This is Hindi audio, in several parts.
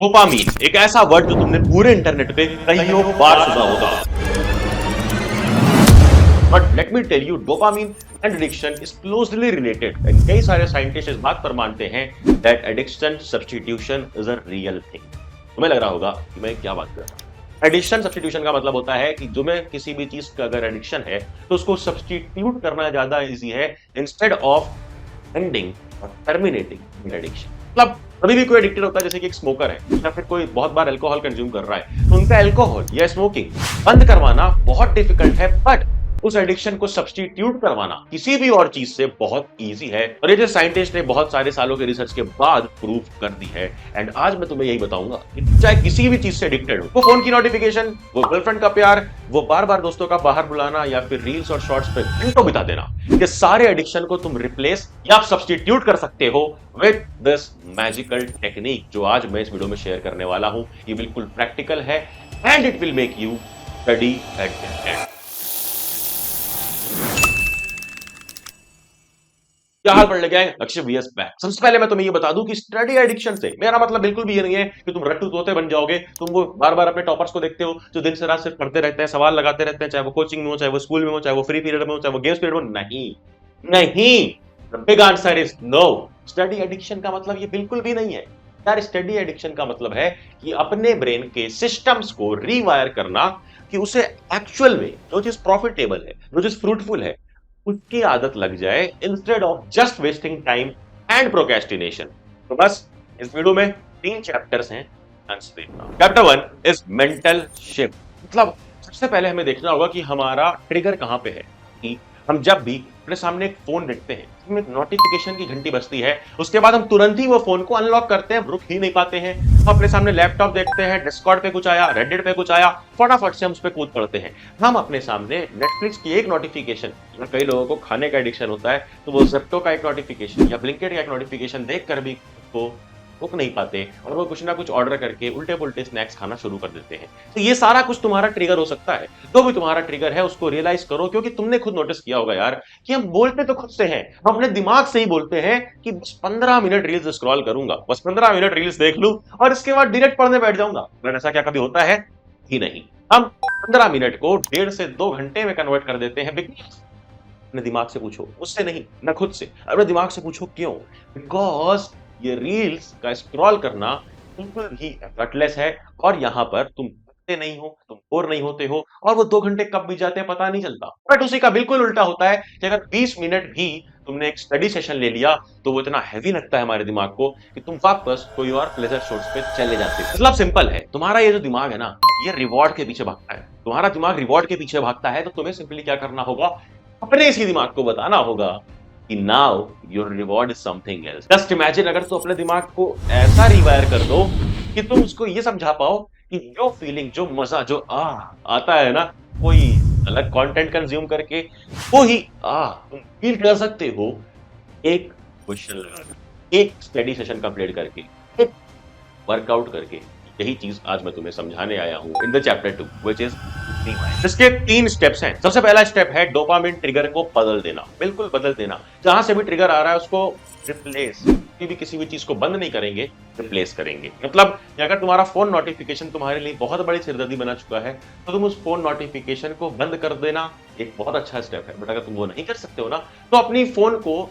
डोपामीन एक ऐसा वर्ड जो तुमने पूरे इंटरनेट पे कईयों बार सुना होगा। But let me tell you, dopamine and addiction is closely related and कई सारे साइंटिस्ट इस बात पर मानते हैं that addiction substitution is a real thing. तुम्हें लग रहा होगा कि मैं क्या बात कर रहा हूं। एडिक्शन सब्स्टिट्यूशन का मतलब होता है कि तुम्हें किसी भी चीज का अगर एडिक्शन है तो उसको सब्स्टिट्यूट करना ज्यादा इजी है इंस्टेड ऑफ एंडिंग और टर्मिनेटिंग एडिक्शन। मतलब कभी भी कोई एडिक्टेड होता है, जैसे कि एक स्मोकर है या फिर कोई बहुत बार अल्कोहल कंज्यूम कर रहा है, तो उनका अल्कोहल या स्मोकिंग बंद करवाना बहुत डिफिकल्ट है, बट उस एडिक्शन को सब्स्टिट्यूट करवाना किसी भी और चीज से बहुत इजी है। और ये जो साइंटिस्ट ने बहुत सारे सालों के रिसर्च के बाद प्रूव कर दी है। एंड आज मैं तुम्हें यही बताऊंगा कि चाहे किसी भी चीज से एडिक्टेड हो, वो फोन की नोटिफिकेशन, वो गर्लफ्रेंड का प्यार, वो बार बार दोस्तों का बाहर बुलाना या फिर रील्स और शॉर्ट्स पे घंटों बिता देना, ये सारे एडिक्शन को तुम रिप्लेस या सब्स्टिट्यूट कर सकते हो विद दिस मैजिकल टेक्निक जो आज मैं इस वीडियो में शेयर करने वाला हूं। ये बिल्कुल प्रैक्टिकल है and it will make you study at the end. क्या हाल पड़ गया है, लक्ष्य वीएस बैक। सबसे पहले मैं तुम्हें ये बता दूं कि स्टडी एडिक्शन से मेरा मतलब बिल्कुल भी ये नहीं है कि तुम रट्टू तोते बन जाओगे। तुम वो बार बार अपने टॉपर्स को देखते हो जो दिन से रात सिर्फ पढ़ते रहते हैं, सवाल लगाते रहते हैं, चाहे वो कोचिंग में हो, चाहे वो स्कूल में हो, चाहे वो फ्री पीरियड में हो, चाहे वो गेम्स पीरियड में। नहीं नहीं, the big answer is no. Study addiction का मतलब ये बिल्कुल भी नहीं है यार। स्टडी एडिक्शन का मतलब है कि अपने ब्रेन के सिस्टम्स को रीवायर करना कि उसे एक्चुअल में जो चीज प्रॉफिटेबल है, जो चीज फ्रूटफुल है, उसकी आदत लग जाए instead of just wasting time and procrastination. तो बस इस वीडियो में 3 चैप्टर्स हैं, चैप्टर 1 इज मेंटल शिफ्ट। मतलब सबसे पहले हमें देखना होगा कि हमारा ट्रिगर कहां पे है। कि हम जब भी अपने सामने एक फोन देखते हैं, हमें नोटिफिकेशन की घंटी बजती है, उसके बाद हम तुरंत ही वो फोन को अनलॉक करते हैं, रुक ही नहीं पाते हैं। हम अपने सामने लैपटॉप देखते हैं, डिस्कॉर्ड पे कुछ आया, रेडिट पे कुछ आया, फटाफट से हम उस पे कूद पड़ते हैं। हम अपने सामने नेटफ्लिक्स की एक नोटिफिकेशन, कई लोगों को खाने का एडिक्शन होता है तो वो ज़ेप्टो का एक नोटिफिकेशन या ब्लिंकिट का एक नोटिफिकेशन देखकर भी उसको रुक नहीं पाते और वो कुछ ना कुछ ऑर्डर करके उल्टे पुल्टे स्नैक्स खाना शुरू कर देते हैं। तो ये सारा कुछ तुम्हारा ट्रिगर हो सकता है। जो भी तुम्हारा ट्रिगर है उसको रियलाइज करो, क्योंकि तुमने खुद नोटिस किया होगा यार कि हम बोलते तो खुद से हैं, हम अपने दिमाग से ही बोलते हैं कि बस 15 मिनट रील्स स्क्रॉल करूंगा, बस 15 मिनट रील्स देख लूं और इसके बाद डायरेक्ट पढ़ने बैठ जाऊंगा। पर ऐसा क्या कभी होता है? ही नहीं। हम 15 मिनट को 1.5 से 2 घंटे में कन्वर्ट कर देते हैं। अपने दिमाग से पूछो, उससे नहीं, ना खुद से, अपने दिमाग से पूछो क्यों। बिकॉज ये रील्स का स्क्रॉल करना बिल्कुल ही एफर्टलेस है और यहाँ पर तुम थकते नहीं हो, तुम बोर नहीं होते हो और वो 2 घंटे कब बीत जाते हैं पता नहीं चलता। बट उसी का बिल्कुल उल्टा होता है कि अगर 20 मिनट भी तुमने एक स्टडी सेशन ले लिया तो वो इतना हैवी लगता है हमारे दिमाग को कि तुम वापस कोई और प्लेजर सोर्स पे चले जाते हो। मतलब सिंपल है, तुम्हारा ये जो दिमाग है ना, ये रिवॉर्ड के पीछे भागता है। तुम्हारा दिमाग रिवॉर्ड के पीछे भागता है तो तुम्हें सिंपली क्या करना होगा, अपने इसी दिमाग को बताना होगा कि now your reward is something else. Just imagine अगर तू अपने दिमाग को ऐसा रिवायर कर दो कि तुम उसको ये समझा पाओ कि जो फीलिंग, जो मजा, जो आता है ना कोई अलग कंटेंट कंज्यूम करके, वो ही तुम फील कर सकते हो एक क्वेश्चन लगा, एक स्टडी सेशन कंप्लीट करके, एक वर्कआउट करके। यही चीज आज मैं तुम्हें समझाने आया हूं in the chapter 2 which is इसके 3 स्टेप्स हैं। सबसे पहला स्टेप है डोपामिन ट्रिगर को बदल देना, बिल्कुल बदल देना। जहां से भी ट्रिगर आ रहा है उसको रिप्लेस, किसी भी चीज को बंद नहीं करेंगे, रिप्लेस करेंगे। मतलब अगर तुम्हारा फोन नोटिफिकेशन तुम्हारे लिए बहुत बड़ी सिरदर्दी बना चुका है तो तुम उस फोन नोटिफिकेशन को बंद कर देना एक बहुत अच्छा स्टेप है। बट अगर तुम वो नहीं कर सकते हो ना, तो अपनी फोन को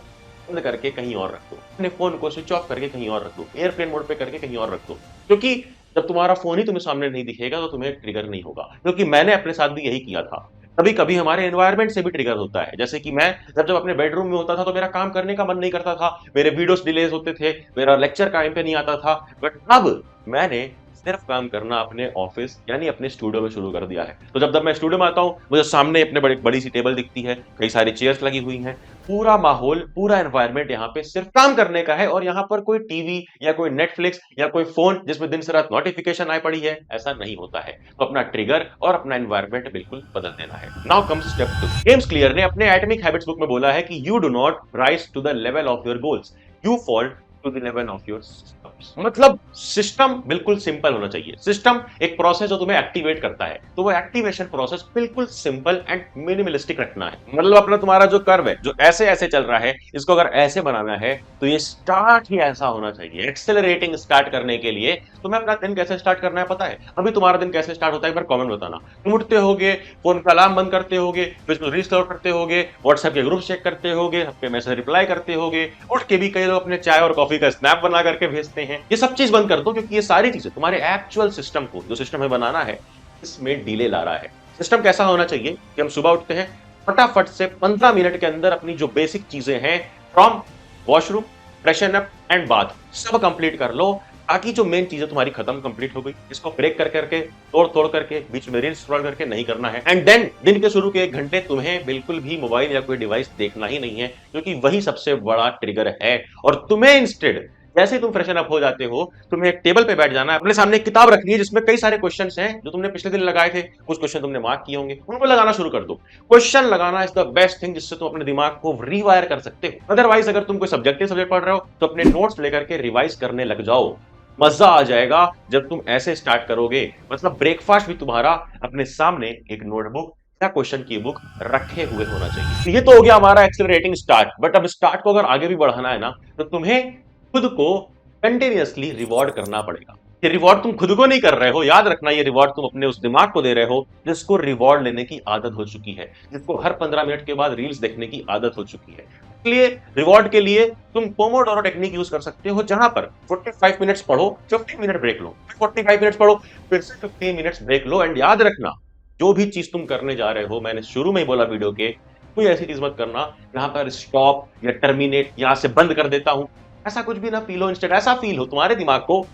बंद करके कहीं और रख दो, अपने फोन को स्विच ऑफ करके कहीं और रख दो, एयरप्लेन मोड पे करके कहीं और रख दो। क्योंकि जब तुम्हारा फोन ही तुम्हें सामने नहीं दिखेगा तो तुम्हें ट्रिगर नहीं होगा। क्योंकि मैंने अपने साथ भी यही किया था। कभी कभी हमारे एनवायरनमेंट से भी ट्रिगर होता है। जैसे कि मैं जब जब अपने बेडरूम में होता था तो मेरा काम करने का मन नहीं करता था, मेरे वीडियोस डिलेज होते थे, मेरा लेक्चर टाइम पे नहीं आता था। बट अब मैंने सिर्फ काम करना अपने ऑफिस यानी अपने स्टूडियो में शुरू कर दिया है। तो जब जब मैं स्टूडियो में आता हूँ, मुझे सामने अपने बड़ी सी टेबल दिखती है, कई सारी चेयर्स लगी हुई हैं, पूरा माहौल, पूरा एनवायरनमेंट यहाँ पे सिर्फ काम करने का है। और यहाँ पर कोई टीवी या कोई नेटफ्लिक्स या कोई फोन जिसमें दिन से रात नोटिफिकेशन आए पड़ी है, ऐसा नहीं होता है। तो अपना ट्रिगर और अपना एनवायरनमेंट बिल्कुल बदल देना है। Now comes step 2। James Clear ने अपने एटॉमिक हैबिट्स बुक में बोला है कि you do not rise to the level of your goals, you fall to the level of your system. Terms. मतलब सिस्टम बिल्कुल सिंपल होना चाहिए। सिस्टम एक प्रोसेस जो तुम्हें एक्टिवेट करता है, तो वो एक्टिवेशन प्रोसेस बिल्कुल सिंपल एंड मिनिमलिस्टिक रखना है। मतलब अपना तुम्हारा जो कर्व है, जो ऐसे ऐसे चल रहा है, इसको अगर ऐसे बनाना है तो ये स्टार्ट ही ऐसा होना चाहिए। एक्सेलरेटिंग स्टार्ट करने के लिए तुम्हें अपना दिन कैसे स्टार्ट करना है पता है? अभी तुम्हारा दिन कैसे स्टार्ट होता है एक बार कमेंट बताना। तुम उठते होगे, फोन का अलार्म बंद करते होगे, फेसबुक रील्स करते होगे, व्हाट्सएप के ग्रुप चेक करते होगे, सबके मैसेज रिप्लाई करते होगे, उठ के भी कई लोग अपने चाय और कॉफी का स्नैप बना करके भेजते हैं। ये सब चीज बंद कर दो, क्योंकि ये सारी चीजें तुम्हारे एक्चुअल सिस्टम को, जो सिस्टम है बनाना है, इसमें डिले ला रहा है। सिस्टम कैसा होना चाहिए कि हम सुबह उठते हैं, फटाफट से 15 मिनट के अंदर अपनी जो बेसिक चीजें हैं, from washroom, freshen up and bath, सब कंप्लीट कर लो। बाकी जो मेन चीजें तुम्हारी खत्म कंप्लीट हो गई, इसको ब्रेक कर करके, तोड़ तोड़ करके, बीच में रील्स स्क्रॉल करके नहीं करना है। एंड देन दिन के शुरू के 1 घंटे तुम्हें बिल्कुल भी मोबाइल या कोई डिवाइस देखना ही नहीं है, क्योंकि वही सबसे बड़ा ट्रिगर है। और तुम्हें इंस्टेड जैसे ही तुम फ्रेशन अप हो जाते हो, तुम्हें एक टेबल पे बैठ जाना है, अपने सामने एक किताब रखनी है जिसमें कई सारे क्वेश्चंस हैं जो तुमने पिछले दिन लगाए थे, कुछ क्वेश्चन तुमने मार्क किए होंगे, उनको लगाना शुरू कर दो। क्वेश्चन लगाना इज द बेस्ट थिंग जिससे तुम अपने दिमाग को रीवायर कर सकते हो। अदरवाइज अगर तुम कोई सब्जेक्ट पढ़ रहे हो तो अपने नोट्स लेकर के रिवाइज करने लग जाओ। मजा आ जाएगा जब तुम ऐसे स्टार्ट करोगे। मतलब ब्रेकफास्ट भी तुम्हारा अपने सामने एक नोटबुक या क्वेश्चन की बुक रखे हुए होना चाहिए। तो ये तो हो गया हमारा एक्सेलरेटिंग स्टार्ट। बट अब स्टार्ट को अगर आगे भी बढ़ाना है ना, तो तुम्हें खुद को कंटिन्यूअसली रिवॉर्ड करना पड़ेगा। ये रिवॉर्ड तुम खुद को नहीं कर रहे हो, याद रखना, ये रिवॉर्ड तुम अपने उस दिमाग को दे रहे हो जिसको रिवॉर्ड लेने की आदत हो चुकी है, जिसको हर 15 मिनट के बाद रील्स देखने की आदत हो चुकी है। इसलिए रिवॉर्ड के लिए तुम पोमोडोरो टेक्निक यूज कर सकते हो, जहां पर 45 मिनट्स पढ़ो, 15 मिनट ब्रेक लो, 45 मिनट्स पढ़ो, फिर से 15 मिनट्स ब्रेक लो। एंड याद रखना, जो भी चीज तुम करने जा रहे हो, मैंने शुरू में ही बोला वीडियो के, कोई ऐसी चीज मत करना जहां पर स्टॉप या टर्मिनेट, यहां से बंद कर देता हूं, ऐसा कुछ भी ना फील हो। इंस्टेंट ऐसा फील हो तुम्हारे दिमाग को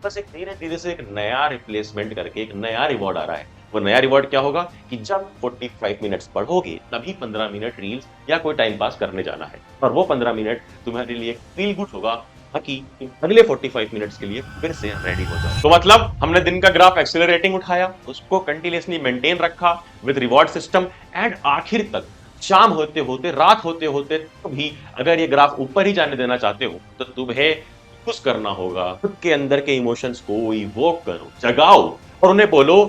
बस एक धीरे धीरे से एक नया रिप्लेसमेंट करके एक नया रिवॉर्ड आ रहा है। वो नया रिवॉर्ड क्या होगा कि जब 45 मिनट्स पढ़ोगे तभी 15 मिनट रील्स या कोई टाइम पास करने जाना है, और वो 15 मिनट तुम्हारे लिए फील गुड होगा, ताकि तुम अगले 45 मिनट्स के लिए फिर से रेडी हो जाओ। तो मतलब हमने दिन का ग्राफ एक्सेलरेटिंग उठाया, उसको कंटिन्यूअसली मेंटेन रखा विद रिवॉर्ड सिस्टम, एंड आखिर तक शाम होते होते, रात होते होते तो भी अगर ये ग्राफ ऊपर ही जाने देना चाहते हो, तो तुम्हें कुछ करना होगा। खुद के अंदर के इमोशंस को इवोक करो, जगाओ, और उन्हें बोलो,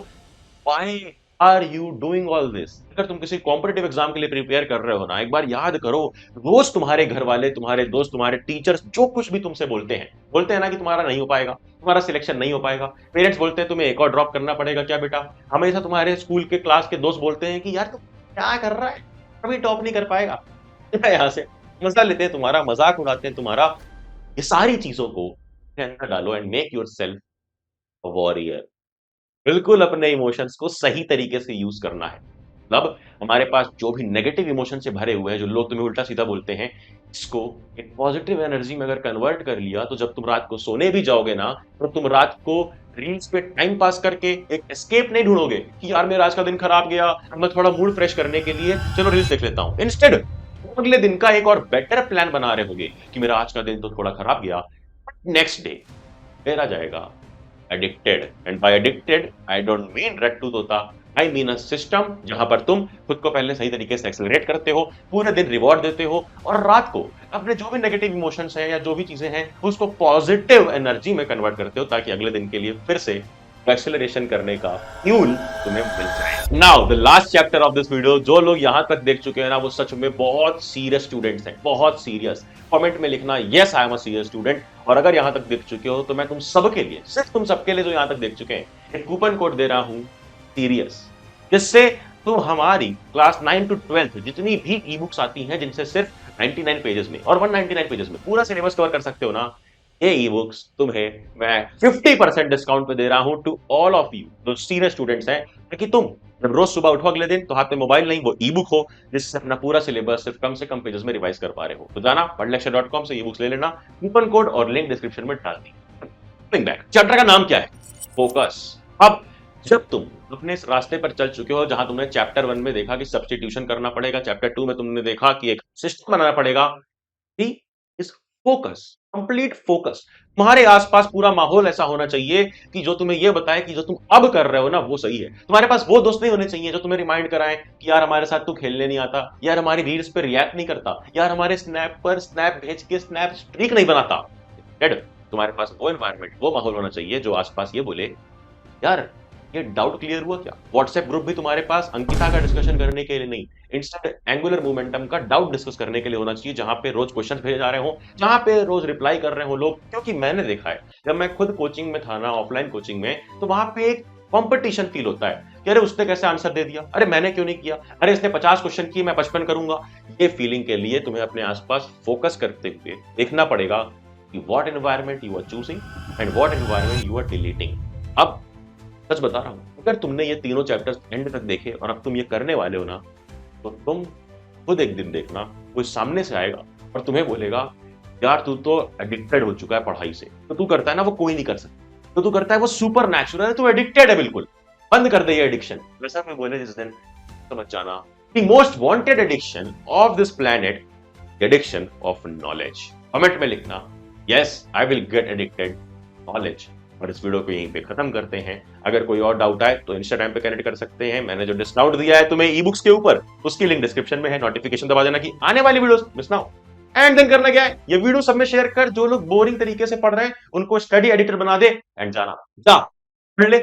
why are you doing all this. अगर तुम किसी कॉम्पिटिटिव एग्जाम के लिए प्रिपेयर कर रहे हो ना, एक बार याद करो, रोज तुम्हारे घर वाले, तुम्हारे दोस्त, तुम्हारे टीचर्स जो कुछ भी तुमसे बोलते हैं ना कि तुम्हारा नहीं हो पाएगा, तुम्हारा सिलेक्शन नहीं हो पाएगा। पेरेंट्स बोलते हैं तुम्हें एक और ड्रॉप करना पड़ेगा क्या बेटा। हमेशा तुम्हारे स्कूल के क्लास के दोस्त बोलते हैं कि यार तू क्या कर रहा है, कभी टॉप नहीं कर पाएगा। यहाँ से मजा लेते हैं तुम्हारा, मजाक उड़ाते हैं तुम्हारा। ये सारी चीजों को अपने अंदर डालो and make yourself a warrior. बिल्कुल अपने इमोशंस को सही तरीके से यूज करना है। मतलब हमारे पास जो भी नेगेटिव इमोशन से भरे हुए हैं, जो लोग तुम्हें उल्टा सीधा बोलते हैं, इसको एक पॉजिटिव एनर्जी में अगर कन्वर्ट कर लिया, तो जब तुम रात को सोने भी जाओगे ना, तो तुम रात को रील्स पे टाइम पास करके एक एस्केप नहीं ढूंढोगे कि यार मेरा आज का दिन खराब गया, अब मैं थोड़ा मूड फ्रेश करने के लिए चलो रील्स देख लेता हूं। इंस्टेड अगले दिन का एक और बेटर प्लान बना रहे होगे कि मेरा आज का दिन तो थोड़ा खराब गया, नेक्स्ट डे मेरा जाएगा addicted. And by addicted I don't mean रट्टू तोता, आई मीन अ सिस्टम जहां पर तुम खुद को पहले सही तरीके से एक्सेलरेट करते हो, पूरे दिन रिवॉर्ड देते हो, और रात को अपने जो भी नेगेटिव इमोशंस हैं या जो भी चीजें हैं उसको पॉजिटिव एनर्जी में कन्वर्ट करते हो, ताकि अगले दिन के लिए फिर से एक्सेलरेशन करने का फ्यूल तुम्हें मिल जाए। Now the last chapter of this video, जो लोग यहां तक देख चुके हैं ना, वो सच में बहुत सीरियस स्टूडेंट्स हैं, बहुत सीरियस। कमेंट में लिखना yes I am a serious student. और अगर यहां तक देख चुके हो तो मैं तुम सबके लिए, सिर्फ तुम सबके लिए जो यहां तक देख चुके हैं, एक कूपन कोड दे रहा हूं सीरियस, जिससे तुम हमारी क्लास 9 to 12 जितनी भी ई बुक्स आती हैं, जिनसे सिर्फ 99 पेजेस में और 199 पेजेस में पूरा सिलेबस कवर कर सकते हो ना, ये ई बुक्स तुम्हें मैं 50% डिस्काउंट पे दे रहा हूं टू ऑल ऑफ यू जो सीरियस स्टूडेंट्स हैं, ताकि तुम जब रोज सुबह उठो अगले दिन, तो हाथ में मोबाइल नहीं, वो ई बुक हो, जिससे अपना पूरा सिलेबस सिर्फ कम से कम पेजेस में रिवाइज कर पा रहे हो। तो जाना pardlecture.com से ई बुक्स ले लेना, कूपन कोड और लिंक डिस्क्रिप्शन में डाल दी। चैप्टर का नाम क्या है? फोकस। अब जब तुम अपने इस रास्ते पर चल चुके हो, जहां तुमने चैप्टर 1 में देखा कि सब्स्टिट्यूशन करना पड़ेगा, चैप्टर 2 में तुमने देखा कि एक सिस्टम बनाना पड़ेगा, इस फोकस, कंप्लीट फोकस, तुम्हारे आसपास पूरा माहौल ऐसा होना चाहिए कि जो तुम्हें यह बताए कि जो तुम अब कर रहे हो ना वो सही है। तुम्हारे पास वो दोस्त नहीं होने चाहिए जो तुम्हें रिमाइंड कराएं कि यार हमारे साथ तू खेलने नहीं आता, यार हमारी रील्स पे रिएक्ट नहीं करता, यार हमारे स्नैप पर स्नैप भेज के स्नैप स्ट्रीक नहीं बनाता। तुम्हारे पास वो एनवायरनमेंट, वो माहौल होना चाहिए जो आसपास ये बोले, यार ये डाउट क्लियर हुआ क्या? व्हाट्सएप ग्रुप भी तुम्हारे पास अंकिता का डिस्कशन करने के लिए नहीं, इंस्टेंट एंगुलर मोमेंटम का डाउट डिस्कस करने के लिए होना चाहिए, जहां पे रोज क्वेश्चंस भेजे जा रहे हो, जहां पे रोज रिप्लाई कर रहे हो लोग। क्योंकि मैंने देखा है, जब मैं खुद कोचिंग में था ना, ऑफलाइन कोचिंग में, तो वहां पे एक कंपटीशन फील होता है कि अरे उसने कैसे आंसर दे दिया, अरे मैंने क्यों नहीं किया, अरे इसने 50 क्वेश्चन किए मैं 55 करूंगा। ये फीलिंग के लिए तुम्हें अपने आसपास फोकस करते हुए देखना पड़ेगा कि what environment you are choosing and what environment you are deleting. अब सच बता रहा हूं, अगर तुमने ये तीनों चैप्टर्स एंड तक देखे और अब तुम ये करने वाले हो ना, तो तुम खुद एक दिन देखना कोई सामने से आएगा और तुम्हें बोलेगा, यार तू तो एडिक्टेड हो चुका है पढ़ाई से, तो तू करता है ना वो कोई नहीं कर सकता, तो तू करता है वो सुपर नेचुरल है, तू एडिक्टेड है, बिल्कुल बंद कर दे ये एडिक्शन। वैसा मैं बोले जिस दिन, समझ जाना the most wanted addiction of this planet, addiction of knowledge. Comment में लिखना, yes I will get addicted knowledge. और इस वीडियो को यहीं पे खत्म करते हैं। अगर कोई और डाउट आए तो इंस्टाग्राम पे कनेक्ट कर सकते हैं। मैंने जो डिस्काउंट दिया है तुम्हें ई बुक्स के ऊपर, उसकी लिंक डिस्क्रिप्शन में है। नोटिफिकेशन दबा देना कि आने वाली वीडियोस मिस ना हो। एंड देन करना क्या है, ये वीडियो सब में शेयर कर, जो लोग बोरिंग तरीके से पढ़ रहे हैं उनको स्टडी एडिटर बना दे, एंड जाना जा पढ़ ले।